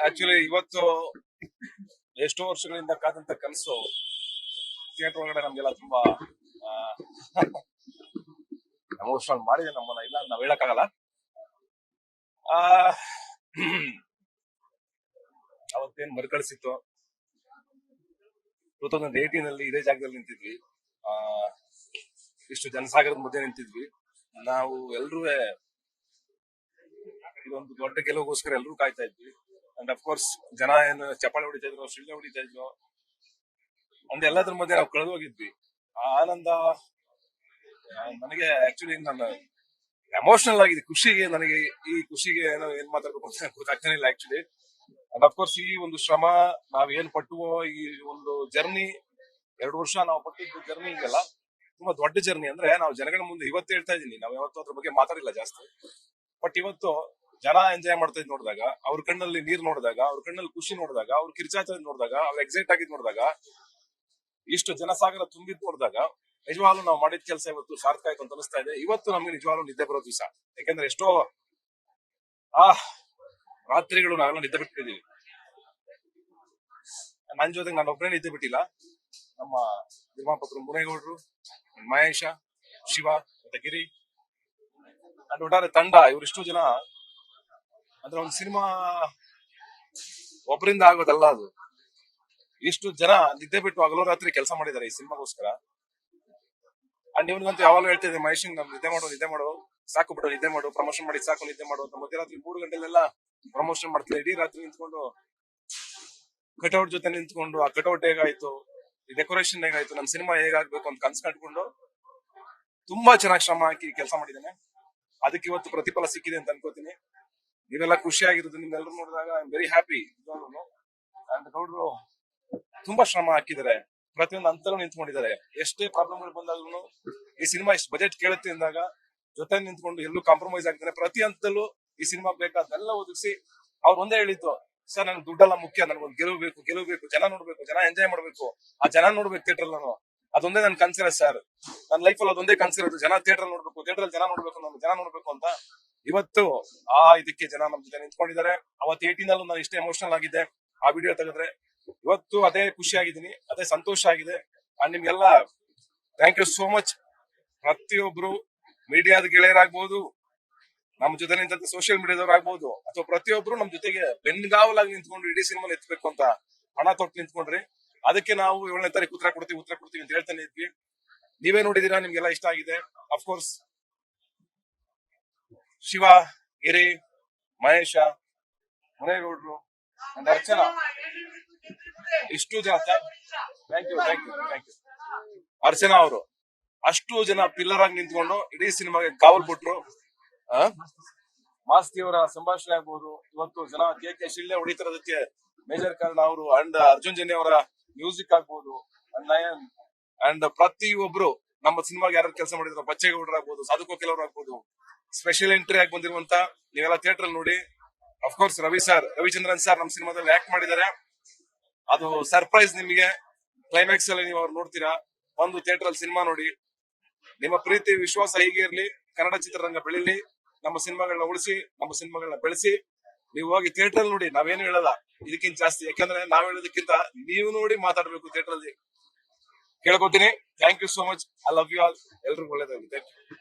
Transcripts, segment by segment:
Actually ಇವತ್ತು ಎಷ್ಟೋ ವರ್ಷಗಳಿಂದ ಕಾದಂತ ಕನಸು ಥಿಯೇಟರ್ ಒಳಗಡೆ ನಮ್ಗೆಲ್ಲ ತುಂಬಾ ಎಮೋಷನಲ್ ಮಾಡಿದೆ ನಮ್ಮನ್ನ, ಇಲ್ಲ ನಾವ್ ಹೇಳಕ್ಕಾಗಲ್ಲ. ಆ ಅವತ್ತೇನ್ ಮರುಕಳಿಸಿತ್ತು. 2018 ಅಲ್ಲಿ ಇದೇ ಜಾಗದಲ್ಲಿ ನಿಂತಿದ್ವಿ. ಆ ಇಷ್ಟು ಜನಸಾಗರದ ಮಧ್ಯೆ ನಿಂತಿದ್ವಿ. ನಾವು ಎಲ್ರೂ ಇದೊಂದು ದೊಡ್ಡ ಗೆಲುವಿಗೋಸ್ಕರ ಎಲ್ಲರೂ ಕಾಯ್ತಾ ಇದ್ವಿ. ಅಂಡ್ ಅಫ್ಕೋರ್ಸ್ ಜನ ಏನು ಚಪ್ಪಾಳೆ ಹೊಡಿತಾ ಇದ್ರು, ಶಿಳ್ಳೆ ಹೊಡಿತಾ ಇದ್ರು, ಅಂದ್ ಎಲ್ಲದ್ರ ಮಧ್ಯೆ ನಾವು ಕಳೆದು ಹೋಗಿದ್ವಿ. ಆ ಆನಂದ ನನಗೆ ಆಕ್ಚುಲಿ ನಾನು ಎಮೋಷನಲ್ ಆಗಿದೆ. ಖುಷಿಗೆ ನನಗೆ ಈ ಖುಷಿಗೆ ಏನೋ ಏನ್ ಮಾತಾಡ್ಬೇಕು ಅಂತ ಗೊತ್ತಾಗ್ತಾನೆ ಇಲ್ಲ ಆಕ್ಚುಲಿ. ಅಂಡ್ ಅಫ್ಕೋರ್ಸ್ ಈ ಒಂದು ಶ್ರಮ ನಾವೇನ್ ಪಟ್ಟುವೋ, ಈ ಒಂದು ಜರ್ನಿ 2 ವರ್ಷ ನಾವು ಪಟ್ಟಿದ್ದು ಜರ್ನಿ ಇದೆಲ್ಲ ತುಂಬಾ ದೊಡ್ಡ ಜರ್ನಿ. ಅಂದ್ರೆ ನಾವು ಜನಗಳ ಮುಂದೆ ಇವತ್ತು ಹೇಳ್ತಾ ಇದೀನಿ, ನಾವ್ ಯಾವತ್ತೂ ಅದ್ರ ಬಗ್ಗೆ ಮಾತಾಡಿಲ್ಲ ಜಾಸ್ತಿ. ಬಟ್ ಇವತ್ತು ಜನ ಎಂಜಾಯ್ ಮಾಡ್ತಾ ಇದ್ ನೋಡಿದಾಗ, ಅವ್ರ ಕಣ್ಣಲ್ಲಿ ನೀರ್ ನೋಡಿದಾಗ, ಅವ್ರ ಕಣ್ಣಲ್ಲಿ ಖುಷಿ ನೋಡಿದಾಗ, ಅವ್ರ ಕಿರ್ಚಾಟ ನೋಡಿದಾಗ, ಅವ್ರ ಎಕ್ಸೈಟ್ ಆಗಿದ್ ನೋಡಿದಾಗ, ಇಷ್ಟು ಜನಸಾಗರ ತುಂಬಿದ್ ನೋಡಿದಾಗ ನಿಜವಾಗ್ಲೂ ನಾವು ಮಾಡಿದ ಕೆಲಸ ಇವತ್ತು ಸಾರ್ಥಕ ಆಯ್ತು ಅಂತ ಅನಿಸ್ತಾ ಇದೆ. ಇವತ್ತು ನಮ್ಗೆ ನಿಜವಾಗ್ಲೂ ನಿದ್ದೆ ಬರೋ ದಿವಸ. ಯಾಕಂದ್ರೆ ಎಷ್ಟೋ ರಾತ್ರಿಗಳು ನಾವೆಲ್ಲ ನಿದ್ದೆ ಬಿಟ್ಟಿದೀವಿ. ನನ್ ಜೊತೆಗೆ ನಾನು ಒಬ್ಬನೇ ನಿದ್ದೆ ಬಿಟ್ಟಿಲ್ಲ. ನಮ್ಮ ನಿರ್ಮಾಪಕರು ಮುನೇಗೌಡರು, ಮಹೇಶ, ಶಿವ ಮತ್ತೆ ಗಿರಿ ಅಂಡ್ ಒಟ್ಟಾರೆ ತಂಡ, ಇವರಿಷ್ಟು ಜನ. ಅಂದ್ರೆ ಒಂದು ಸಿನಿಮಾ ಒಬ್ಬರಿಂದ ಆಗೋದಲ್ಲ ಅದು. ಇಷ್ಟು ಜನ ನಿದ್ದೆ ಬಿಟ್ಟು ಹಗಲು ರಾತ್ರಿ ಕೆಲಸ ಮಾಡಿದ್ದಾರೆ ಈ ಸಿನಿಮಾಗೋಸ್ಕರ. ಅಂಡ್ ಇವನಿಗಂತೂ ಯಾವಾಗಲೂ ಹೇಳ್ತಿದ್ದೆ, ಮಹೇಶ್ ನಮ್ ನಿದ್ದೆ ಮಾಡೋ ಸಾಕು ಬಿಡು, ನಿದ್ದೆ ಮಾಡು, ಪ್ರಮೋಷನ್ ಮಾಡಿ ಸಾಕು, ನಿದ್ದೆ ಮಾಡು ಅಂತ. ಮಧ್ಯರಾತ್ರಿ 3 ಗಂಟೆಲೆಲ್ಲ ಪ್ರಮೋಷನ್ ಮಾಡ್ತಿದ್ದೆ. ಇಡೀ ರಾತ್ರಿ ನಿಂತ್ಕೊಂಡು ಕಟೌಟ್ ಜೊತೆ ನಿಂತ್ಕೊಂಡು, ಆ ಕಟೌಟ್ ಹೇಗಾಯ್ತು, ಈ ಡೆಕೋರೇಷನ್ ಹೇಗಾಯ್ತು, ನಮ್ ಸಿನಿಮಾ ಹೇಗಾಗ್ಬೇಕು ಅಂತ ಕನ್ಸ್ ಕಟ್ಕೊಂಡು ತುಂಬಾ ಚೆನ್ನಾಗಿ ಶ್ರಮ ಹಾಕಿ ಕೆಲಸ ಮಾಡಿದ್ದೇನೆ. ಅದಕ್ಕೆ ಇವತ್ತು ಪ್ರತಿಫಲ ಸಿಕ್ಕಿದೆ ಅಂತ ಅನ್ಕೋತೀನಿ. ನೀವೆಲ್ಲ ಖುಷಿಯಾಗಿರೋದು ನಿಮ್ಮೆಲ್ಲರೂ ನೋಡಿದಾಗ I am very happy. And ಗೌಡ್ರು ತುಂಬಾ ಶ್ರಮ ಹಾಕಿದ್ದಾರೆ, ಪ್ರತಿಯೊಂದು ಹಂತಲ್ಲೂ ನಿಂತ್ಕೊಂಡಿದ್ದಾರೆ. ಎಷ್ಟೇ ಪ್ರಾಬ್ಲಮ್ಗಳು ಬಂದಾಗ್ಲೂ ಈ ಸಿನಿಮಾ ಇಷ್ಟು ಬಜೆಟ್ ಕೇಳುತ್ತೆ ಅಂದಾಗ ಜೊತೆ ನಿಂತ್ಕೊಂಡು ಎಲ್ಲೂ ಕಾಂಪ್ರಮೈಸ್ ಆಗ್ತಾರೆ. ಪ್ರತಿ ಹಂತದಲ್ಲೂ ಈ ಸಿನಿಮಾ ಬೇಕಾದೆಲ್ಲ ಒದಗಿಸಿ ಅವ್ರು ಒಂದೇ ಹೇಳಿದ್ದು, ಸರ್ ನನ್ಗೆ ದುಡ್ಡೆಲ್ಲ ಮುಖ್ಯ, ನನ್ಗೊಂದು ಗೆಲುವು ಬೇಕು, ಜನ ನೋಡ್ಬೇಕು, ಜನ ಎಂಜಾಯ್ ಮಾಡ್ಬೇಕು, ಆ ಜನ ನೋಡ್ಬೇಕು ಥಿಯೇಟರ್. ನಾನು ಅದೊಂದೇ ನನ್ ಕನ್ಸಿರ ಸರ್, ನನ್ನ ಲೈಫಲ್ಲಿ ಅದೊಂದೇ ಕನ್ಸಿರೋದು, ಜನ ಥಿಯೇಟರ್ ನೋಡ್ಬೇಕು, ಥಿಯೇಟರ್ ಜನ ನೋಡ್ಬೇಕು ಅಂತ. ಇವತ್ತು ಇದಕ್ಕೆ ಜನ ನಮ್ ಜೊತೆ ನಿಂತ್ಕೊಂಡಿದ್ದಾರೆ. ಅವತ್ತು 18 ಅಲ್ಲೂ ನಾನು ಇಷ್ಟೇ ಎಮೋಷನಲ್ ಆಗಿದ್ದೆ ಆ ವಿಡಿಯೋ ತೆಗೆದ್ರೆ. ಇವತ್ತು ಅದೇ ಖುಷಿ ಆಗಿದ್ದೀನಿ, ಅದೇ ಸಂತೋಷ ಆಗಿದೆ. ಅಂಡ್ ನಿಮ್ಗೆಲ್ಲ ಥ್ಯಾಂಕ್ ಯು ಸೋ ಮಚ್. ಪ್ರತಿಯೊಬ್ರು ಮೀಡಿಯಾದ ಗೆಳೆಯರಾಗ್ಬೋದು, ನಮ್ಮ ಜೊತೆ ನಿಂತ ಸೋಷಿಯಲ್ ಮೀಡಿಯಾದವ್ರು ಆಗ್ಬೋದು, ಅಥವಾ ಪ್ರತಿಯೊಬ್ರು ನಮ್ ಜೊತೆಗೆ ಬೆನ್ಗಾವಲಾಗಿ ನಿಂತ್ಕೊಂಡು ಇಡೀ ಸಿನಿಮಾ ಎತ್ತಬೇಕು ಅಂತ ಹಣ ತೊಟ್ಟು ನಿಂತ್ಕೊಂಡ್ರಿ. ಅದಕ್ಕೆ ನಾವು 7ನೇ ತಾರೀಕು ಉತ್ತರ ಕೊಡ್ತೀವಿ ಅಂತ ಹೇಳ್ತಾನೆ ಇದ್ವಿ. ನೀವೇ ನೋಡಿದೀರಾ, ನಿಮ್ಗೆಲ್ಲ ಇಷ್ಟ ಆಗಿದೆ. ಅಫ್ಕೋರ್ಸ್ ಶಿವ, ಗಿರಿ, ಮಹೇಶ, ಮುನೇಗೌಡರು ಅಂಡ್ ಅರ್ಚನಾ, ಇಷ್ಟು ಜನ, ಥ್ಯಾಂಕ್ ಯು. ಅರ್ಚನಾ ಅವರು ಅಷ್ಟು ಜನ ಪಿಲ್ಲರ್ ಆಗಿ ನಿಂತ್ಕೊಂಡು ಇಡೀ ಸಿನಿಮಾಗೆ ಕಾವಲ್ ಕೊಟ್ರು. ಮಾಸ್ತಿ ಅವರ ಸಂಭಾಷಣೆ ಆಗ್ಬೋದು, ಇವತ್ತು ಜನ ಕೆ ಶಿಳ್ಳೆ ಹೊಡಿತಿರೋದಕ್ಕೆ ಮೇಜರ್ ಕಾರಣ ಅವರು. ಅಂಡ್ ಅರ್ಜುನ್ ಜನ್ಯ ಅವರ ಮ್ಯೂಸಿಕ್ ಆಗ್ಬೋದು, ಅಂಡ್ ನಯನ್ ಅಂಡ್ ಪ್ರತಿಯೊಬ್ರು ನಮ್ಮ ಸಿನಿಮಾಗೆ ಯಾರು ಕೆಲಸ ಮಾಡಿದ್ರು, ಬಚ್ಚೇಗೌಡರು ಆಗ್ಬೋದು, ಸಾಧು ಕೆಲವರು ಆಗ್ಬೋದು, ಸ್ಪೆಷಲ್ ಎಂಟ್ರಿ ಆಗಿ ಬಂದಿರುವಂತ ನೀವೆಲ್ಲ ಥಿಯೇಟರ್ ನೋಡಿ. ಅಫ್ಕೋರ್ಸ್ ರವಿಚಂದ್ರನ್ ಸರ್ ನಮ್ಮ ಸಿನಿಮಾದಲ್ಲಿ ಆಕ್ಟ್ ಮಾಡಿದ್ದಾರೆ. ಅದು ಸರ್ಪ್ರೈಸ್ ನಿಮಗೆ. ಕ್ಲೈಮ್ಯಾಕ್ಸ್ ಅಲ್ಲಿ ನೀವು ಅವ್ರು ನೋಡ್ತೀರಾ. ಒಂದು ಥಿಯೇಟರ್ ಅಲ್ಲಿ ಸಿನಿಮಾ ನೋಡಿ. ನಿಮ್ಮ ಪ್ರೀತಿ ವಿಶ್ವಾಸ ಹೀಗೆ ಇರ್ಲಿ, ಕನ್ನಡ ಚಿತ್ರರಂಗ ಬೆಳಿಲಿ, ನಮ್ಮ ಸಿನಿಮಾಗಳನ್ನ ಉಳಿಸಿ, ನಮ್ಮ ಸಿನಿಮಾಗಳನ್ನ ಬೆಳೆಸಿ. ನೀವು ಹೋಗಿ ಥಿಯೇಟರ್ ಅಲ್ಲಿ ನೋಡಿ, ನಾವೇನು ಹೇಳಲ್ಲ ಇದಕ್ಕಿಂತ ಜಾಸ್ತಿ. ಯಾಕಂದ್ರೆ ನಾವ್ ಹೇಳೋದಕ್ಕಿಂತ ನೀವು ನೋಡಿ ಮಾತಾಡ್ಬೇಕು ಥಿಯೇಟರ್ ಅಲ್ಲಿ, ಕೇಳ್ಕೊತೀನಿ. Thank you so much. I love you all. ಎಲ್ರಿಗೂ ಒಳ್ಳೇದಾಗಲಿ. Thank you.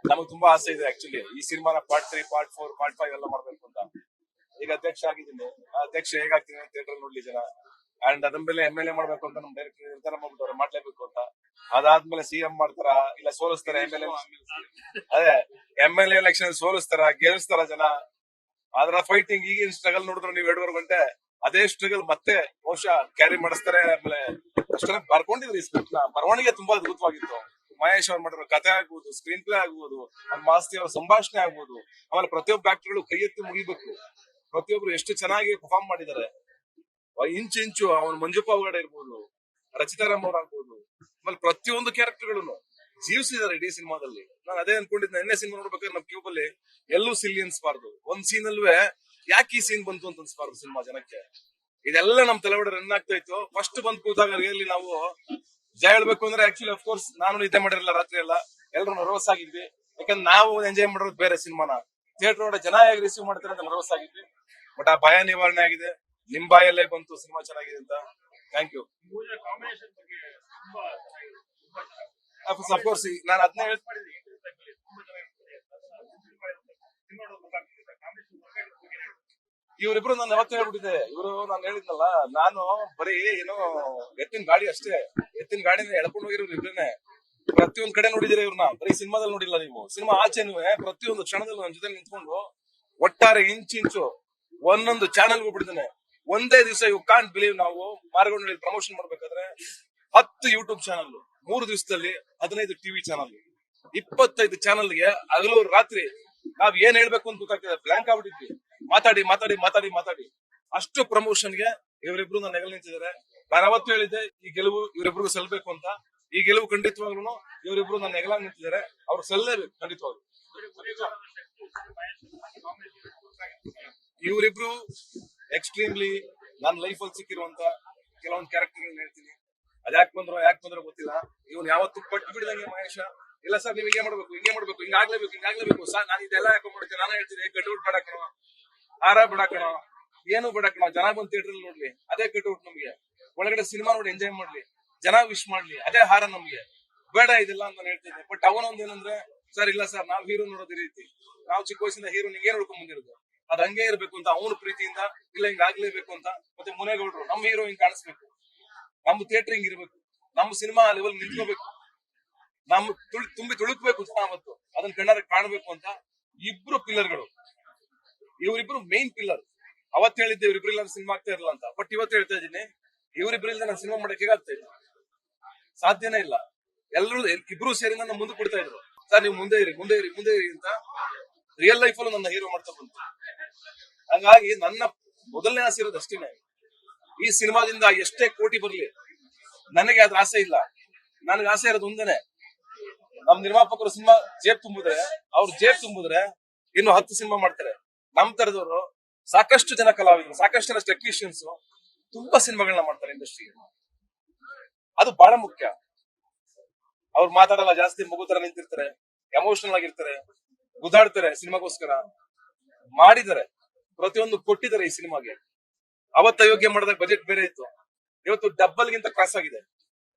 ನಮಗ್ ತುಂಬಾ ಆಸೆ ಇದೆ ಆಕ್ಚುಲಿ ಈ ಸಿನಿಮಾನ ಪಾರ್ಟ್ 3, ಪಾರ್ಟ್ 4, ಪಾರ್ಟ್ 5 ಎಲ್ಲ ಮಾಡ್ಬೇಕು ಅಂತ. ಈಗ ಅಧ್ಯಕ್ಷ ಆಗಿದ್ದೀನಿ. ಅಧ್ಯಕ್ಷ ಹೇಗಾಗ್ತೀನಿ ಥಿಯೇಟರ್ ನೋಡ್ಲಿ ಜನ. ಅಂಡ್ ಅದ್ಮೇಲೆ MLA ಮಾಡ್ಬೇಕು ಅಂತ ನಮ್ ಡೈರೆಕ್ಟರ್ ನಿರ್ಧಾರ ಮಾಡ್ಬಿಟ್ಟವ್ರೆ, ಮಾಡ್ಲೇಬೇಕು ಅಂತ. ಅದಾದ್ಮೇಲೆ CM ಮಾಡ್ತಾರ, ಇಲ್ಲ ಸೋಲಿಸ್ತಾರ MLA. ಅದೇ MLA ಎಲೆಕ್ಷನ್ ಸೋಲಿಸ್ತಾರ, ಗೆಲ್ಲಿಸ್ತಾರ ಜನ. ಅದ್ರ ಫೈಟಿಂಗ್ ಈಗಿನ ಸ್ಟ್ರಗಲ್ ನೋಡಿದ್ರು ನೀವು 2.5 ಗಂಟೆ, ಅದೇ ಸ್ಟ್ರಗಲ್ ಮತ್ತೆ ಬಹುಶಃ ಕ್ಯಾರಿ ಮಾಡಿಸ್ತಾರೆ. ಆಮೇಲೆ ಅಷ್ಟೇ ಬರ್ಕೊಂಡಿದ್ರು. ಈ ಸ್ಕ್ರಿಪ್ಟ್ ನ ಬರವಣಿಗೆ ತುಂಬಾ ಅದ್ಭುತವಾಗಿತ್ತು. ಮಹೇಶ್ ಅವ್ರು ಮಾಡಿರೋ ಕಥೆ ಆಗ್ಬೋದು, ಸ್ಕ್ರೀನ್ ಪ್ಲೇ ಆಗ್ಬೋದು, ಮಾಸ್ತಿ ಅವರ ಸಂಭಾಷಣೆ ಆಗ್ಬೋದು, ಆಮೇಲೆ ಪ್ರತಿಯೊಬ್ಬ ಆಕ್ಟರ್ಗಳು ಕೈ ಎತ್ತಿ ಮುಗಿಬೇಕು. ಪ್ರತಿಯೊಬ್ರು ಎಷ್ಟು ಚೆನ್ನಾಗಿ ಪರ್ಫಾರ್ಮ್ ಮಾಡಿದ್ದಾರೆ. ಇಂಚು ಅವನು ಮಂಜು ಪಾವಗಡ ಇರ್ಬೋದು, ರಚಿತಾರಾಮ್ ಅವ್ರ ಆಗ್ಬೋದು, ಆಮೇಲೆ ಪ್ರತಿಯೊಂದು ಕ್ಯಾರೆಕ್ಟರ್ಗಳನ್ನು ಜೀವಿಸಿದ್ದಾರೆ ಇಡೀ ಸಿನಿಮಾದಲ್ಲಿ. ನಾನು ಅದೇ ಅನ್ಕೊಂಡಿದ್ದೆ, ಎನ್ನೇ ಸಿನಿಮಾ ನೋಡ್ಬೇಕಾದ್ರೆ ನಮ್ ಕ್ಯೂಬ್ ಅಲ್ಲಿ ಎಲ್ಲೂ ಸಿಲ್ಲಿ ಅನ್ಸ್ಬಾರ್ದು. ಒಂದ್ ಸೀನ್ ಅಲ್ವೇ ಯಾಕೆ ಈ ಸೀನ್ ಬಂತು ಅಂತ ಅನ್ಸ್ಬಾರ್ದು ಸಿನಿಮಾ ಜನಕ್ಕೆ. ಇದೆಲ್ಲ ನಮ್ ತಲೆಗಡೆ ರನ್ ಆಗ್ತಾ ಇತ್ತು. ಫಸ್ಟ್ ಬಂದ್ ಕೂತಾಗ ರಿಯಲ್ಲಿ ನಾವು ಜಯ ಹೇಳ್ಬೇಕು ಅಂದ್ರೆ ಆಕ್ಚುಲಿ ಅಫ್ಕೋರ್ಸ್ ನಾನು ನಿದ್ದೆ ಮಾಡಿರಲ್ಲ ರಾತ್ರಿ ಎಲ್ಲ. ಎಲ್ರು ನರ್ವಸ್ ಆಗಿದ್ವಿ. ಯಾಕಂದ್ರೆ ನಾವು ಎಂಜಾಯ್ ಮಾಡಿರೋದು ಬೇರೆ ಸಿನಿಮಾನ. ಥಿಯೇಟರ್ ಒಳಗಡೆ ಜನ ಹೇಗೆ ರಿಸೀವ್ ಮಾಡ್ತಾರೆ ಅಂತ ನರ್ವಸ್ ಆಗಿದ್ವಿ. ಬಟ್ ಆ ಭಯ ನಿವಾರಣೆ ಆಗಿದೆ. ನಿಮ್ ಬಾಯಲ್ಲೇ ಬಂತು ಸಿನಿಮಾ ಚೆನ್ನಾಗಿದೆ ಅಂತ. Thank you. ಅಫ್ಕೋರ್ಸ್ ನಾನು ಅದನ್ನೇ ಇವರಿಬ್ರು ನಾನು ಯಾವತ್ತೂ ಹೇಳ್ಬಿಟ್ಟಿದ್ದೆ. ನಾನು ಹೇಳಿದ್ನಲ್ಲ, ನಾನು ಬರೀ ಏನೋ ಎತ್ತಿನ ಗಾಡಿ ಅಷ್ಟೇ, ಎತ್ತಿನ ಗಾಡಿನ ಎಳ್ಕೊಂಡು ಹೋಗಿರೋರು ಇಬ್ರೇನೆ. ಪ್ರತಿಯೊಂದ್ ಕಡೆ ನೋಡಿದಿರ ಇವ್ರನ್ನ, ಬರೀ ಸಿನಿಮಾದಲ್ಲಿ ನೋಡಿಲ್ಲ ನೀವು. ಸಿನಿಮಾ ಆಚೆನೂ ಪ್ರತಿಯೊಂದು ಕ್ಷಣದಲ್ಲಿ ನನ್ನ ಜೊತೆ ನಿಂತ್ಕೊಂಡು ಒಟ್ಟಾರೆ ಇಂಚು ಒಂದೊಂದು ಚಾನೆಲ್ ಹೋಗ್ಬಿಟ್ಟಿದ್ದಾನೆ. ಒಂದೇ ದಿವಸ ಯು ಕಾಂಟ್ ಬಿಲೀವ್, ನಾವು ಮಾರ್ಗೊಂಡಲ್ಲಿ ಪ್ರಮೋಷನ್ ಮಾಡ್ಬೇಕಾದ್ರೆ 10 ಯೂಟ್ಯೂಬ್ ಚಾನಲ್, 3 ದಿವಸದಲ್ಲಿ 15 ಟಿವಿ ಚಾನಲ್, 25 ಚಾನಲ್ಗೆ ಹಗಲು ರಾತ್ರಿ ನಾವ್ ಏನ್ ಹೇಳ್ಬೇಕು ಅಂತ ಗೊತ್ತಾಗ್ತದೆ, ಬ್ಲಾಂಕ್ ಆಗ್ಬಿಟ್ಟಿದ್ವಿ. ಮಾತಾಡಿ ಮಾತಾಡಿ ಮಾತಾಡಿ ಮಾತಾಡಿ ಅಷ್ಟು ಪ್ರಮೋಷನ್ಗೆ ಇವರಿಬ್ರು ನನ್ನ ನೆಗಲ್ ನಿಂತಿದ್ದಾರೆ. ನಾನು ಅವತ್ತು ಹೇಳಿದ್ದೆ ಈ ಗೆಲುವು ಇವರಿಬ್ರಿಗೂ ಸಲ್ಬೇಕು ಅಂತ. ಈ ಗೆಲುವು ಖಂಡಿತವಾಗ್ಲೂ ಇವರಿಬ್ರು ನನ್ನ ನೆಗಲಾಗಿ ನಿಂತಿದ್ದಾರೆ, ಅವ್ರು ಸಲ್ಲೇಬೇಕು ಖಂಡಿತವಾಗ್ಲು. ಇವರಿಬ್ರು ಎಕ್ಸ್ಟ್ರೀಮ್ಲಿ ನನ್ನ ಲೈಫ್ ಅಲ್ಲಿ ಸಿಕ್ಕಿರುವಂತ ಕೆಲವೊಂದು ಕ್ಯಾರೆಕ್ಟರ್ ಹೇಳ್ತೀನಿ. ಅದ್ಯಾಕ್ ಬಂದ್ರೋ ಗೊತ್ತಿಲ್ಲ. ಇವನ್ ಯಾವತ್ತು ಪಟ್ಟು ಬಿಡಿದಂಗೆ ಮಹೇಶ, ಇಲ್ಲ ಸರ್ ನೀವ್ ಹಿಂಗೆ ಮಾಡ್ಬೇಕು, ಹಿಂಗಾಗ್ಲೇಬೇಕು ಸರ್, ನಾನು ಇದೆಲ್ಲ ಯಾಕೆ ಮಾಡ್ತೀನಿ. ನಾನು ಹೇಳ್ತೀನಿ ಕಟ್ಔಟ್ ಬಿಡಾಕಣ, ಹಾರ ಬಿಡಾಕಣ, ಏನು ಬಿಡಾಕಣ, ಜನ ಬಂದ್ ಥಿಯೇಟರ್ ನೋಡ್ಲಿ, ಅದೇ ಕಟ್ಔಟ್ ನಮ್ಗೆ. ಒಳಗಡೆ ಸಿನಿಮಾ ನೋಡಿ ಎಂಜಾಯ್ ಮಾಡ್ಲಿ, ಜನ ವಿಶ್ ಮಾಡ್ಲಿ, ಅದೇ ಹಾರ ನಮ್ಗೆ ಬೇಡ ಇದೆಲ್ಲ ಅಂತ ನಾನು ಹೇಳ್ತಿದ್ದೆ. ಬಟ್ ಅವನೊಂದ್ ಏನಂದ್ರೆ, ಸರ್ ಇಲ್ಲ ಸರ್ ನಾವ್ ಹೀರೋ ನೋಡೋದ್ ರೀತಿ, ನಾವು ಚಿಕ್ಕ ವಯಸ್ಸಿಂದ ಹೀರೋ ಹಿಂಗೇ ನೋಡ್ಕೊಂಡ್ ಬಂದಿರೋದು, ಅದ್ ಹಂಗೆ ಇರ್ಬೇಕು ಅಂತ ಅವನು ಪ್ರೀತಿಯಿಂದ, ಇಲ್ಲ ಹಿಂಗ ಆಗ್ಲೇಬೇಕು ಅಂತ. ಮತ್ತೆ ಮುನೇಗೌಡರು ನಮ್ಮ ಹೀರೋ ಹಿಂಗ್ ಕಾಣಿಸ್ಬೇಕು, ನಮ್ಮ ಥಿಯೇಟರ್ ಹಿಂಗ್ ಇರ್ಬೇಕು, ನಮ್ಮ ಸಿನಿಮಾ ಲೆವೆಲ್ ನಿಂತ್ಕೋಬೇಕು, ನಮ್ ತುಂಬಿ ತುಳುಕ್ಬೇಕು ಜನ, ಅವತ್ತು ಅದನ್ನ ಕಣ್ಣಾರೆ ಕಾಣ್ಬೇಕು ಅಂತ. ಇಬ್ರು ಪಿಲ್ಲರ್ಗಳು, ಇವರಿಬ್ರು ಮೇನ್ ಪಿಲ್ಲರ್. ಅವತ್ ಹೇಳಿದ್ದೆ ಇವ್ರಿಬ್ರಿಲ್ಲ ಸಿನಿಮಾ ಆಗ್ತಾ ಇರಲ್ಲ ಅಂತ. ಬಟ್ ಇವತ್ತು ಹೇಳ್ತಾ ಇದೀನಿ, ಇವರಿಬ್ರಿಂದ ನಾನು ಸಿನಿಮಾ ಮಾಡಕ್ಕೆ ಹೇಗಾಗ್ತಾ ಇಲ್ಲ, ಸಾಧ್ಯನೇ ಇಲ್ಲ. ಎಲ್ಲರೂ ಇಬ್ರು ಸೇರಿ ನನ್ನ ಮುಂದೆ ಕೊಡ್ತಾ ಇದ್ರು, ಸರ್ ನೀವು ಮುಂದೆ ಇರಿ ಅಂತ. ರಿಯಲ್ ಲೈಫ್ ಅಲ್ಲೂ ನನ್ನ ಹೀರೋ ಮಾಡ್ತಾ ಬಂತು. ಹಂಗಾಗಿ ನನ್ನ ಮೊದಲನೇ ಆಸೆ ಇರೋದು ಅಷ್ಟೇನೆ, ಈ ಸಿನಿಮಾದಿಂದ ಎಷ್ಟೇ ಕೋಟಿ ಬರ್ಲಿ ನನಗೆ ಅದ್ರ ಆಸೆ ಇಲ್ಲ. ನನಗೆ ಆಸೆ ಇರೋದು ಒಂದೇನೆ, ನಮ್ ನಿರ್ಮಾಪಕರು ಸಿನಿಮಾ ಅವ್ರ ಜೇಬ್ ತುಂಬಿದ್ರೆ ಇನ್ನು 10 ಸಿನಿಮಾ ಮಾಡ್ತಾರೆ. ನಮ್ ತರದವರು ಸಾಕಷ್ಟು ಜನ ಕಲಾವಿದರು, ಸಾಕಷ್ಟು ಜನ ಟೆಕ್ನಿಷಿಯನ್ಸ್ ತುಂಬಾ ಸಿನಿಮಾಗಳನ್ನ ಮಾಡ್ತಾರೆ ಇಂಡಸ್ಟ್ರಿಗೆ. ಅದು ಬಹಳ ಮುಖ್ಯ. ಅವ್ರು ಮಾತಾಡಲ್ಲ ಜಾಸ್ತಿ, ಮಗು ತರ ನಿಂತಿರ್ತಾರೆ, ಎಮೋಷನಲ್ ಆಗಿರ್ತಾರೆ, ಗುದ್ದಾಡ್ತಾರೆ ಸಿನಿಮಾಗೋಸ್ಕರ. ಮಾಡಿದ್ದಾರೆ, ಪ್ರತಿಯೊಂದು ಕೊಟ್ಟಿದ್ದಾರೆ ಈ ಸಿನಿಮಾಗೆ. ಅವತ್ತು ಅಯೋಗ್ಯ ಮಾಡಿದಾಗ ಬಜೆಟ್ ಬೇರೆ ಇತ್ತು, ಇವತ್ತು ಡಬ್ಬಲ್ಗಿಂತ ಕ್ರಾಸ್ ಆಗಿದೆ.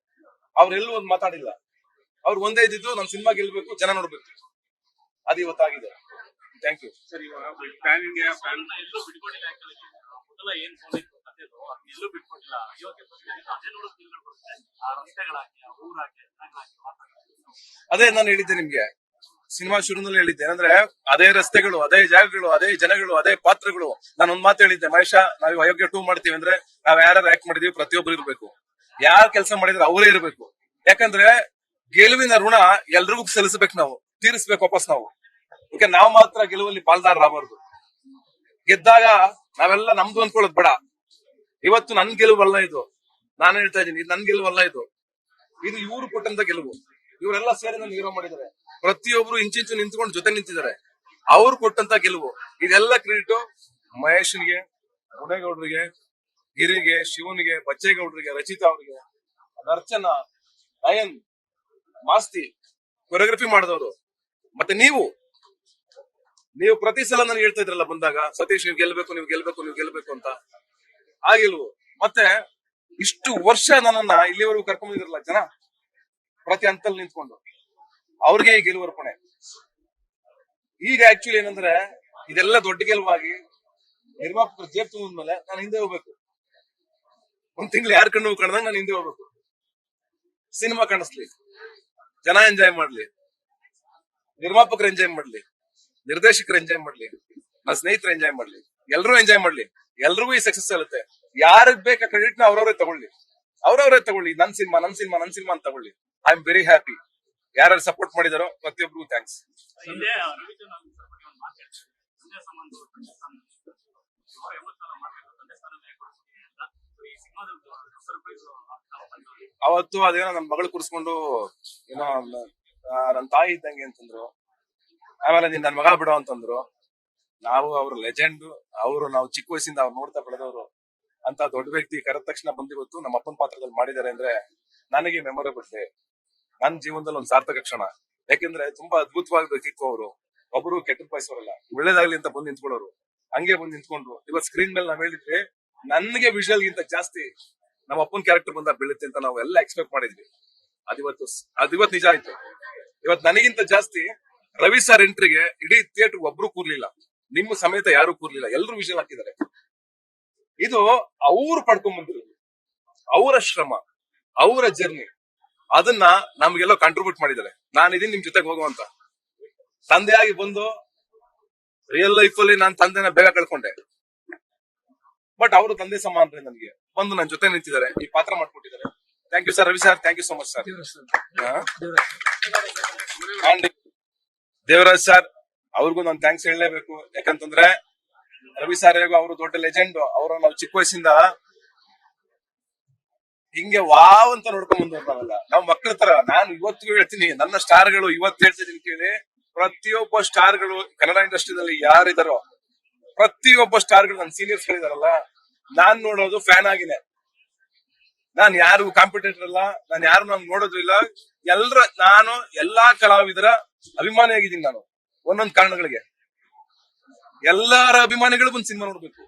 ಅವ್ರೆಲ್ಲೂ ಒಂದ್ ಮಾತಾಡಿಲ್ಲ, ಅವ್ರು ಒಂದೇ ಇದ್ದಿದ್ದು ನಮ್ ಸಿನಿಮಾ ಗೆಲ್ಬೇಕು, ಜನ ನೋಡ್ಬೇಕು, ಅದು ಇವತ್ತಾಗಿದೆ. Thank you. ಅದೇ ನಾನು ಹೇಳಿದ್ದೆ ನಿಮ್ಗೆ, ಸಿನಿಮಾ ಶುರುನಲ್ಲಿ ಹೇಳಿದ್ದೆ ಏನಂದ್ರೆ, ಅದೇ ರಸ್ತೆಗಳು, ಅದೇ ಜಾಗಗಳು, ಅದೇ ಜನಗಳು, ಅದೇ ಪಾತ್ರಗಳು. ನಾನು ಒಂದ್ ಮಾತು ಹೇಳಿದ್ದೆ, ಮಹೇಶ ನಾವು ಅಯೋಗ್ಯ 2 ಮಾಡ್ತೀವಿ ಅಂದ್ರೆ ನಾವ್ ಯಾರು ಆಕ್ಟ್ ಮಾಡಿದೀವಿ ಪ್ರತಿಯೊಬ್ರು ಇರ್ಬೇಕು, ಯಾರು ಕೆಲಸ ಮಾಡಿದ್ರೆ ಅವರೇ ಇರ್ಬೇಕು. ಯಾಕಂದ್ರೆ ಗೆಲುವಿನ ಋಣ ಎಲ್ರಿಗೂ ಸಲ್ಲಿಸಬೇಕು, ನಾವು ತೀರಿಸ್ಬೇಕು ವಾಪಸ್ ನಾವು. ಯಾಕೆ ನಾವು ಮಾತ್ರ ಗೆಲುವಲ್ಲಿ ಪಾಲ್ದಾರರಾಗಬಾರ್ದು. ಗೆದ್ದಾಗ ನಾವೆಲ್ಲ ನಮ್ದು ಅನ್ಕೊಳ್ಳೋದು ಬೇಡ. ಇವತ್ತು ನನ್ ಗೆಲುವಲ್ಲ ಇದು, ನಾನು ಹೇಳ್ತಾ ಇದ್ದೀನಿ, ಇದು ನನ್ ಗೆಲುವಲ್ಲ, ಇದು ಇವ್ರು ಕೊಟ್ಟಂತ ಗೆಲುವು. ಇವರೆಲ್ಲ ಸೇರಿ ನನ್ನ ಹೀರೋ ಮಾಡಿದ್ದಾರೆ, ಪ್ರತಿಯೊಬ್ರು ಇಂಚಿಂಚು ನಿಂತ್ಕೊಂಡು ಜೊತೆ ನಿಂತಿದ್ದಾರೆ, ಅವ್ರು ಕೊಟ್ಟಂತ ಗೆಲುವು. ಇದೆಲ್ಲ ಕ್ರೆಡಿಟ್ ಮಹೇಶ್ಗೆ, ಮುನೇಗೌಡರಿಗೆ, ಗಿರಿಗೆ, ಶಿವನಿಗೆ, ಬಚ್ಚೇಗೌಡರಿಗೆ, ರಚಿತಾ ಅವರಿಗೆ, ಅರ್ಚನಾ, ನಯನ್, ಮಾಸ್ತಿ, ಕೊರಿಯೋಗ್ರಫಿ ಮಾಡಿದವರು, ಮತ್ತೆ ನೀವು ಪ್ರತಿ ಸಲ ನನಗೆ ಹೇಳ್ತಾ ಇದ್ರಲ್ಲ ಬಂದಾಗ, ಸತೀಶ್ ನೀವು ಗೆಲ್ಬೇಕು ಅಂತ. ಆ ಗೆಲುವು. ಮತ್ತೆ ಇಷ್ಟು ವರ್ಷ ನನ್ನನ್ನ ಇಲ್ಲಿವರೆಗೂ ಕರ್ಕೊಂಡಿದ್ರಲ್ಲ ಜನ, ಪ್ರತಿ ಹಂತಲ್ಲಿ ನಿಂತ್ಕೊಂಡು, ಅವ್ರಿಗೆ ಈ ಗೆಲುವು ಅರ್ಪಣೆ. ಈಗ ಆಕ್ಚುಲಿ ಏನಂದ್ರೆ, ಇದೆಲ್ಲ ದೊಡ್ಡ ಗೆಲುವಾಗಿ ನಿರ್ಮಾಪಕರು ಜೇಬ್ ತುಂಬಿದ್ಮೇಲೆ ನಾನು ಹಿಂದೆ ಹೋಗ್ಬೇಕು. ಒಂದ್ ತಿಂಗಳು ಯಾರ ಕಣ್ಣು ಕಾಣ್ದಂಗ ನಾನು ಹಿಂದೆ ಹೋಗ್ಬೇಕು. ಸಿನಿಮಾ ಕಾಣಿಸ್ಲಿ, ಜನ ಎಂಜಾಯ್ ಮಾಡ್ಲಿ, ನಿರ್ಮಾಪಕರು ಎಂಜಾಯ್ ಮಾಡ್ಲಿ, ನಿರ್ದೇಶಕರು ಎಂಜಾಯ್ ಮಾಡ್ಲಿ, ನನ್ನ ಸ್ನೇಹಿತರು ಎಂಜಾಯ್ ಮಾಡ್ಲಿ, ಎಲ್ರೂ ಎಂಜಾಯ್ ಮಾಡ್ಲಿ, ಎಲ್ರಿಗೂ ಈ ಸಕ್ಸಸ್ ಆಗುತ್ತೆ. ಯಾರಿಗ್ ಬೇಕಾ ಕ್ರೆಡಿಟ್ ನ ಅವ್ರವ್ರೇ ತಗೊಳ್ಳಿ. ನನ್ ಸಿನಿಮಾ ಅಂತ ತಗೊಳ್ಳಿ. I am very happy. ಯಾರು ಸಪೋರ್ಟ್ ಮಾಡಿದಾರೋ ಪ್ರತಿಯೊಬ್ಬರಿಗೂ ಥ್ಯಾಂಕ್ಸ್. ಅವತ್ತು ಅದೇನೋ ನನ್ನ ಮಗಳು ಕೂರಿಸ್ಕೊಂಡು ಏನೋ ನನ್ನ ತಾಯಿ ಇದ್ದಂಗೆ ಅಂತಂದ್ರು. ಆಮೇಲೆ ನೀನ್ ನನ್ ಮಗ ಬಿಡೋ ಅಂತಂದ್ರು. ನಾವು ಅವ್ರ ಲೆಜೆಂಡ್, ನಾವು ಚಿಕ್ಕ ವಯಸ್ಸಿಂದ ಅವ್ರು ನೋಡ್ತಾ ಬೆಳೆದವರು ಅಂತ ದೊಡ್ಡ ವ್ಯಕ್ತಿ ಕರೆದ ತಕ್ಷಣ ಬಂದಿವತ್ತು ನಮ್ಮ ಅಪ್ಪನ ಪಾತ್ರದಲ್ಲಿ ಮಾಡಿದ್ದಾರೆ ಅಂದ್ರೆ ನನಗೆ ಮೆಮೊರೇಬಲ್ ಡೇ, ನನ್ನ ಜೀವನದಲ್ಲಿ ಒಂದು ಸಾರ್ಥಕ ಕ್ಷಣ. ಯಾಕೆಂದ್ರೆ ತುಂಬಾ ಅದ್ಭುತವಾದ ವ್ಯಕ್ತಿತ್ವ ಅವರು. ಒಬ್ರು ಕೆಟ್ಟ ಬಯಸೋರಲ್ಲ, ಒಳ್ಳೇದಾಗ್ಲಿ ಅಂತ ಬಂದು ನಿಂತ್ಕೊಳ್ಳೋರು. ಹಂಗೆ ಬಂದು ನಿಂತ್ಕೊಂಡ್ರು. ಇವತ್ ಸ್ಕ್ರೀನ್ ಮೇಲೆ ನಾವ್ ಹೇಳಿದ್ವಿ, ನನ್ಗೆ ವಿಜುವಲ್ ಗಿಂತ ಜಾಸ್ತಿ ನಮ್ಮ ಅಪ್ಪನ ಕ್ಯಾರೆಕ್ಟರ್ ಬಂದಾಗ ಬೀಳುತ್ತೆ ಅಂತ ನಾವು ಎಲ್ಲ ಎಕ್ಸ್ಪೆಕ್ಟ್ ಮಾಡಿದ್ವಿ. ಅದಿವತ್ತು ನಿಜ ಆಯ್ತು. ಇವತ್ ನನಗಿಂತ ಜಾಸ್ತಿ ರವಿ ಸರ್ ಎಂಟ್ರಿಗೆ ಇಡೀ ಥಿಯೇಟರ್ ಒಬ್ರು ಕೂರ್ಲಿಲ್ಲ, ನಿಮ್ಮ ಸಮೇತ ಯಾರು ಕೂರ್ಲಿಲ್ಲ, ಎಲ್ಲರೂ ವಿಜುವಲ್ ಹಾಕಿದ್ದಾರೆ. ಇದು ಅವ್ರು ಪಡ್ಕೊಂಡ್ ಬಂದಿರೋದು, ಅವರ ಶ್ರಮ, ಅವರ ಜರ್ನಿ, ಅದನ್ನ ನಮ್ಗೆಲ್ಲೋ ಕಾಂಟ್ರಿಬ್ಯೂಟ್ ಮಾಡಿದ್ದಾರೆ. ನಾನಿದೀನಿ ನಿಮ್ ಜೊತೆಗೆ ಹೋಗುವಂತ ತಂದೆಯಾಗಿ ಬಂದು ರಿಯಲ್ ಲೈಫ್ ಅಲ್ಲಿ ನಾನು ತಂದೆನ ಬೇಗ ಕಳ್ಕೊಂಡೆ. ಬಟ್ ಅವರು ತಂದೆ ಸಮಾನ ನನಗೆ ಬಂದು ನನ್ನ ಜೊತೆ ನಿಂತಿದ್ದಾರೆ, ಈ ಪಾತ್ರ ಮಾಡ್ಕೊಟ್ಟಿದ್ದಾರೆ. Thank you sir, Ravi sir, thank you so much sir. And Devaraj sir ಅವ್ರಿಗೂ ನಾನು ಥ್ಯಾಂಕ್ಸ್ ಹೇಳಲೇಬೇಕು. ಯಾಕಂತಂದ್ರೆ ರವಿ ಸರ್ ಅವರು ದೊಡ್ಡ ಲೆಜೆಂಡ್. ಅವರು ನಾವು ಚಿಕ್ಕ ವಯಸ್ಸಿಂದ ಹಿಂಗೆ ವಾವ್ ಅಂತ ನೋಡ್ಕೊಂಡ್ ಬಂದವ್ರು ನಾವೆಲ್ಲ. ನಾವು ಮಕ್ಕಳ ತರ. ನಾನು ಇವತ್ತಿಗೂ ಹೇಳ್ತೀನಿ, ನನ್ನ ಸ್ಟಾರ್ಗಳು ಇವತ್ತು ಹೇಳ್ತಿದ್ದೀನಿ ಕೇಳಿ. ಪ್ರತಿಯೊಬ್ಬ ಸ್ಟಾರ್ಗಳು ಕನ್ನಡ ಇಂಡಸ್ಟ್ರಿನಲ್ಲಿ ಯಾರಿದಾರೋ, ಪ್ರತಿಯೊಬ್ಬ ಸ್ಟಾರ್ಗಳು ನನ್ನ ಸೀನಿಯರ್ಸ್ ಗಳಿದಾರಲ್ಲ, ನಾನ್ ನೋಡೋದು ಫ್ಯಾನ್ ಆಗಿನೇ. ನಾನ್ ಯಾರು ಕಾಂಪಿಟೇಟರ್ ಅಲ್ಲ, ನಾನು ಯಾರು ನಾನು ನೋಡೋದು ಇಲ್ಲ. ನಾನು ಎಲ್ಲಾ ಕಲಾವಿದರ ಅಭಿಮಾನಿ ಆಗಿದ್ದೀನಿ. ನಾನು ಒಂದೊಂದು ಕಾರಣಗಳಿಗೆ ಎಲ್ಲಾರ ಅಭಿಮಾನಿಗಳು ಬಂದು ಸಿನಿಮಾ ನೋಡ್ಬೇಕು.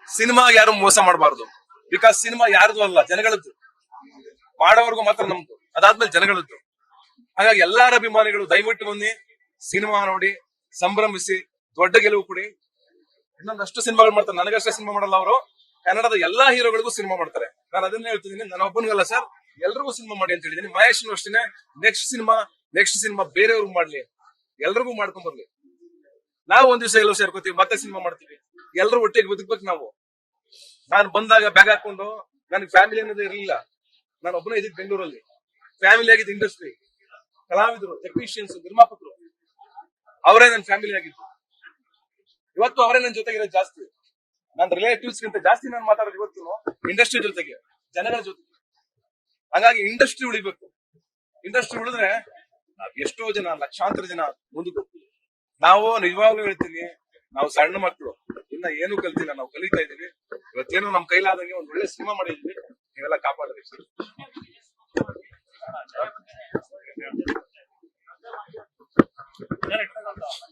ಸಿನಿಮಾ ಯಾರು ಮೋಸ ಮಾಡಬಾರ್ದು. ಬಿಕಾಸ್ ಸಿನಿಮಾ ಯಾರ್ದು ಅಲ್ಲ, ಜನಗಳದ್ದು. ಮಾಡೋವರೆಗೂ ಮಾತ್ರ ನಮ್ದು, ಅದಾದ್ಮೇಲೆ ಜನಗಳದ್ದು. ಹಾಗಾಗಿ ಎಲ್ಲಾರ ಅಭಿಮಾನಿಗಳು ದಯವಿಟ್ಟು ಬನ್ನಿ, ಸಿನಿಮಾ ನೋಡಿ, ಸಂಭ್ರಮಿಸಿ, ದೊಡ್ಡ ಗೆಲುವು ಕೊಡಿ. ಇನ್ನೊಂದಷ್ಟು ಸಿನಿಮಾಗಳು ಮಾಡ್ತಾರೆ. ನನಗಷ್ಟೇ ಸಿನಿಮಾ ಮಾಡಲ್ಲ ಅವರು, ಕನ್ನಡದ ಎಲ್ಲಾ ಹೀರೋಗಳಿಗೂ ಸಿನಿಮಾ ಮಾಡ್ತಾರೆ. ನಾನು ಅದನ್ನ ಹೇಳ್ತಿದ್ದೀನಿ, ನಾನು ಒಬ್ಬನಿಗಲ್ಲ ಸರ್, ಎಲ್ರಿಗೂ ಸಿನಿಮಾ ಮಾಡಿ ಅಂತ ಹೇಳಿದೀನಿ. ಮಹೇಶ್ ಅಷ್ಟೇ, ನೆಕ್ಸ್ಟ್ ಸಿನಿಮಾ ಬೇರೆಯವ್ರಿಗೆ ಮಾಡ್ಲಿ, ಎಲ್ರಿಗೂ ಮಾಡ್ಕೊಂಡ್ ಬರ್ಲಿ. ನಾವು ಒಂದ್ ದಿವಸ ಎಲ್ಲೋ ಸೇರ್ಕೋತೀವಿ, ಮತ್ತೆ ಸಿನಿಮಾ ಮಾಡ್ತೀವಿ, ಎಲ್ರು ಒಟ್ಟಿಗೆ ಬದುಕ್ಬೇಕು ನಾವು. ನಾನು ಬಂದಾಗ ಬ್ಯಾಗ್ ಹಾಕೊಂಡು, ನನ್ಗೆ ಫ್ಯಾಮಿಲಿ ಅನ್ನೋದು ಇರಲಿಲ್ಲ. ನಾನು ಒಬ್ಬನೇ ಇದ್ದಿದ್ದು ಬೆಂಗಳೂರಲ್ಲಿ. ಫ್ಯಾಮಿಲಿ ಆಗಿದ್ದು ಇಂಡಸ್ಟ್ರಿ, ಕಲಾವಿದರು, ಟೆಕ್ನಿಷಿಯನ್ಸ್, ನಿರ್ಮಾಪಕರು, ಅವರೇ ನನ್ನ ಫ್ಯಾಮಿಲಿ ಆಗಿತ್ತು. ಇವತ್ತು ಅವರೇ ನನ್ನ ಜೊತೆಗಿರೋದು ಜಾಸ್ತಿ. ನನ್ನ ರಿಲೇಟಿವ್ಸ್ ಗಿಂತ ಜಾಸ್ತಿ ನಾನು ಮಾತಾಡೋದು ಇವತ್ತು ಇಂಡಸ್ಟ್ರಿ ಜೊತೆಗೆ, ಜನಗಳ ಜೊತೆಗೆ. ಹಾಗಾಗಿ ಇಂಡಸ್ಟ್ರಿ ಉಳಿಬೇಕು. ಇಂಡಸ್ಟ್ರಿ ಉಳಿದ್ರೆ ಎಷ್ಟೋ ಜನ, ಲಕ್ಷಾಂತರ ಜನ ಮುಂದಕ್ಕೆ ಹೋಗ್ತೀವಿ. ನಾವು ನಿಜವಾಗ್ಲೂ ಹೇಳ್ತೀನಿ, ನಾವು ಸಣ್ಣ ಮಕ್ಕಳು, ಇನ್ನ ಏನು ಕಲ್ತಿಲ್ಲ, ನಾವು ಕಲಿತಾ ಇದೀವಿ. ಇವತ್ತೇನು ನಮ್ ಕೈಲಾದಂಗೆ ಒಂದ್ ಒಳ್ಳೆ ಸಿನಿಮಾ ಮಾಡಿದ್ವಿ, ನೀವೆಲ್ಲ ಕಾಪಾಡ್ರಿ.